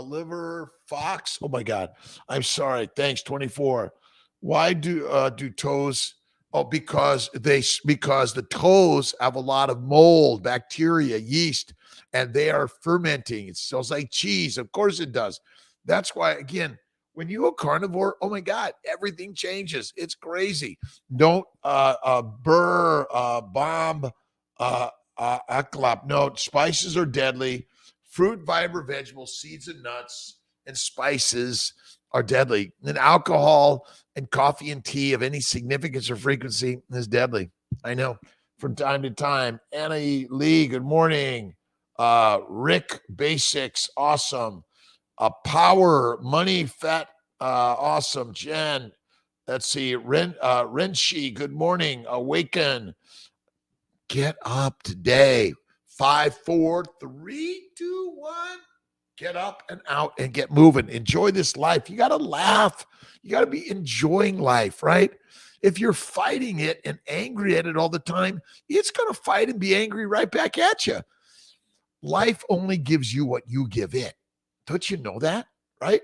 Liver fox. Oh my God. I'm sorry. Thanks. 24. Why do toes? Oh, because the toes have a lot of mold, bacteria, yeast, and they are fermenting. It smells like cheese. Of course it does. That's why, again, When you go carnivore, oh my God, everything changes. It's crazy. Don't bomb, aklop. No, spices are deadly. Fruit, fiber, vegetables, seeds, and nuts, and spices are deadly. And alcohol and coffee and tea of any significance or frequency is deadly. I know. From time to time. Annie Lee, good morning. Rick Basics, awesome. Power, money, fat, awesome. Jen, let's see. Renshi, good morning. Awaken. Get up today. 5, 4, 3, 2, 1. Get up and out and get moving. Enjoy this life. You got to laugh. You got to be enjoying life, right? If you're fighting it and angry at it all the time, it's going to fight and be angry right back at you. Life only gives you what you give it. Don't you know that? Right?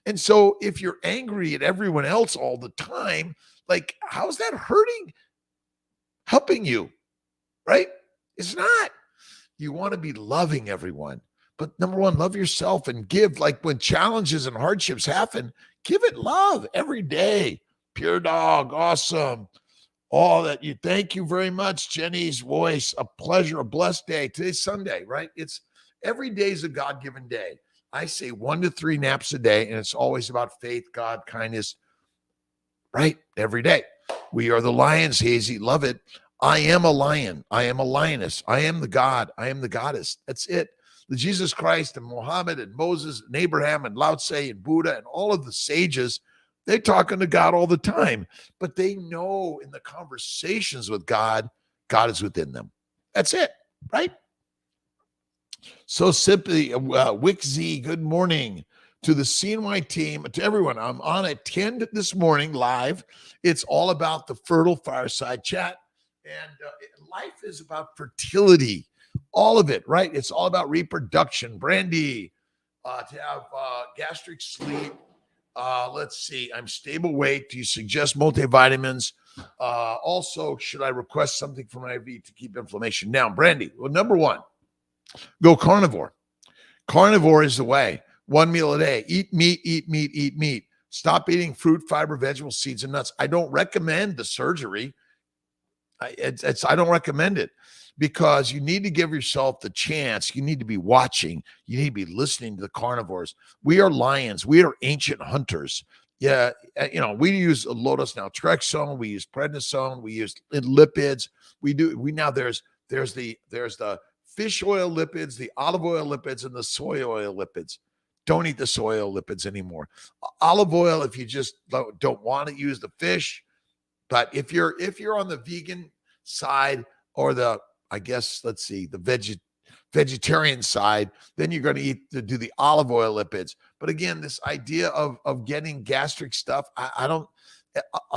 And so if you're angry at everyone else all the time, like, how's that helping you? Right? It's not. You want to be loving everyone. But number one, love yourself and give. Like when challenges and hardships happen, give it love every day. Pure Dog, awesome. All that you. Thank you very much, Jenny's voice. A pleasure, a blessed day. Today's Sunday, right? It's every day is a God-given day. I say 1 to 3 naps a day, and it's always about faith, God, kindness, right? Every day. We are the lions, Hazy. Love it. I am a lion. I am a lioness. I am the God. I am the goddess. That's it. The Jesus Christ and Muhammad and Moses and Abraham and Lao Tse and Buddha and all of the sages, they're talking to God all the time. But they know in the conversations with God, God is within them. That's it, right? So simply, Wick Z, good morning to the CNY team, to everyone. I'm on at 10 this morning live. It's all about the fertile fireside chat. And life is about fertility, all of it, right? It's all about reproduction. Brandy, to have gastric sleep. Let's see. I'm stable weight. Do you suggest multivitamins? Also, should I request something from an IV to keep inflammation down? Brandy, well, number one, go carnivore. Carnivore is the way. 1 meal a day. Eat meat, eat meat, eat meat. Stop eating fruit, fiber, vegetables, seeds, and nuts. I don't recommend the surgery. I don't recommend it because you need to give yourself the chance. You need to be watching. You need to be listening to the carnivores. We are lions. We are ancient hunters. Yeah, we use lotus naltrexone. We use prednisone. We use lipids. There's the fish oil lipids, the olive oil lipids, and the soy oil lipids. Don't eat the soy oil lipids anymore. Olive oil, if you just don't want to use the fish. But if you're on the vegan side or the vegetarian side, then you're going to do the olive oil lipids. But again, this idea of getting gastric stuff,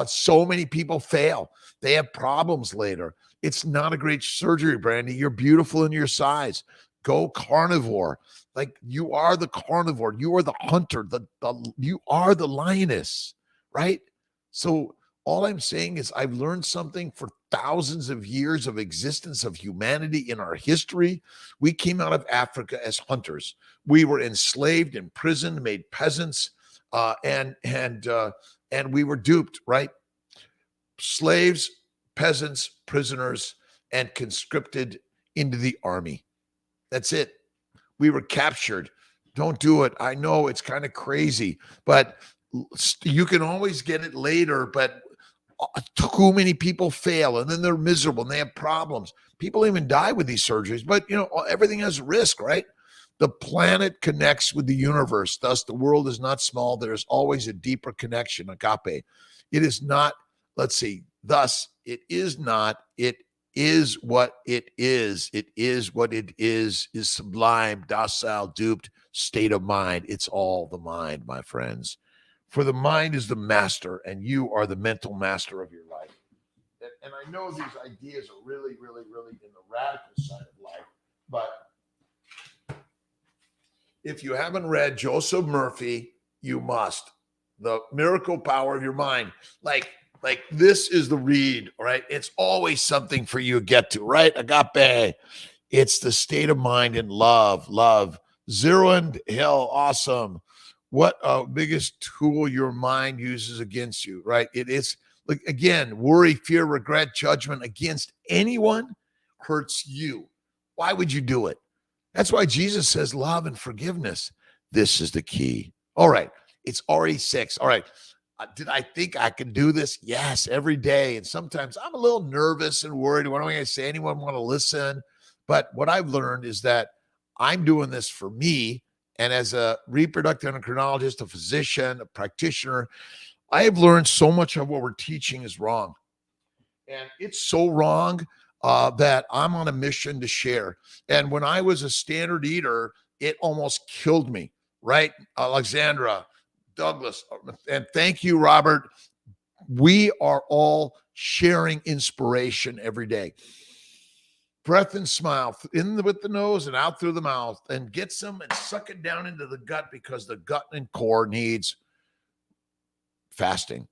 so many people fail. They have problems later. It's not a great surgery, Brandy. You're beautiful in your size. Go carnivore. Like you are the carnivore. You are the hunter. You are the lioness, right? So all I'm saying is I've learned something for thousands of years of existence of humanity in our history. We came out of Africa as hunters. We were enslaved, imprisoned, made peasants, and we were duped, right? Slaves, peasants, prisoners, and conscripted into the army. That's it. We were captured. Don't do it. I know it's kind of crazy, but you can always get it later, but too many people fail and then they're miserable and they have problems. People even die with these surgeries, but everything has risk, right? The planet connects with the universe. Thus, the world is not small. There's always a deeper connection, agape. It is not, thus, it is not, it is what it is. It is what it is sublime, docile, duped state of mind. It's all the mind, my friends. For the mind is the master, and you are the mental master of your life. And I know these ideas are really, really, really in the radical side of life. But if you haven't read Joseph Murphy, you must. The Miracle Power of Your Mind. Like this is the read, right? It's always something for you to get to, right? Agape. It's the state of mind in love. Zero and Hill, awesome. what biggest tool your mind uses against you, right? It is, like, again, worry, fear, regret, judgment against anyone hurts you. Why would you do it? That's why Jesus says love and forgiveness. This is the key. All right. It's already 6. All right. Did I think I could do this? Yes, every day. And sometimes I'm a little nervous and worried. What am I going to say? Anyone want to listen? But what I've learned is that I'm doing this for me. And as a reproductive endocrinologist, a physician, a practitioner, I have learned so much of what we're teaching is wrong. And it's so wrong that I'm on a mission to share. And when I was a standard eater, it almost killed me, right? Alexandra, Douglas, and thank you, Robert. We are all sharing inspiration every day. Breath and smile in with the nose and out through the mouth, and get some and suck it down into the gut, because the gut and core needs fasting,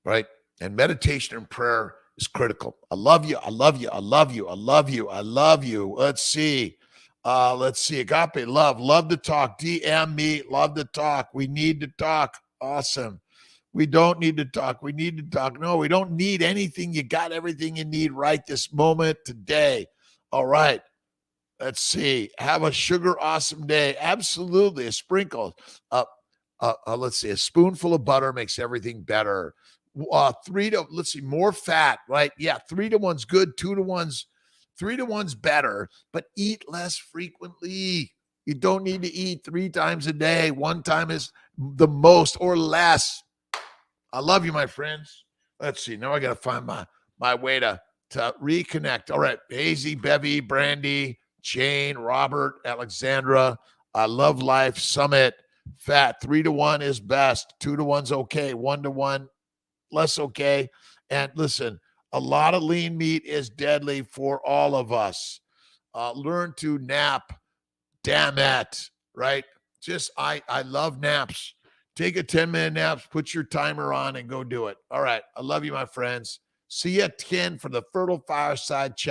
right? And meditation and prayer is critical. I love you. I love you. I love you. I love you. I love you. Let's see. Agape, love to talk. DM me, love to talk. We need to talk. Awesome. We don't need to talk. We need to talk. No, we don't need anything. You got everything you need right this moment today. All right. Let's see. Have a sugar awesome day. Absolutely. A sprinkle. Let's see. A spoonful of butter makes everything better. More fat, right? Yeah. 3 to 1's good. 2 to 1's 3 to 1's better, but eat less frequently. You don't need to eat 3 times a day. 1 time is the most, or less. I love you, my friends. Let's see. Now I got to find my way to reconnect. All right. Hazy, Bevy, Brandy, Jane, Robert, Alexandra. I love life. Summit. Fat. 3 to 1 is best. 2 to 1's okay. 1 to 1 less okay. And listen, a lot of lean meat is deadly for all of us. Learn to nap. Damn it. Right? I love naps. Take a 10-minute nap, put your timer on, and go do it. All right. I love you, my friends. See you at 10 for the Fertile Fireside Chat.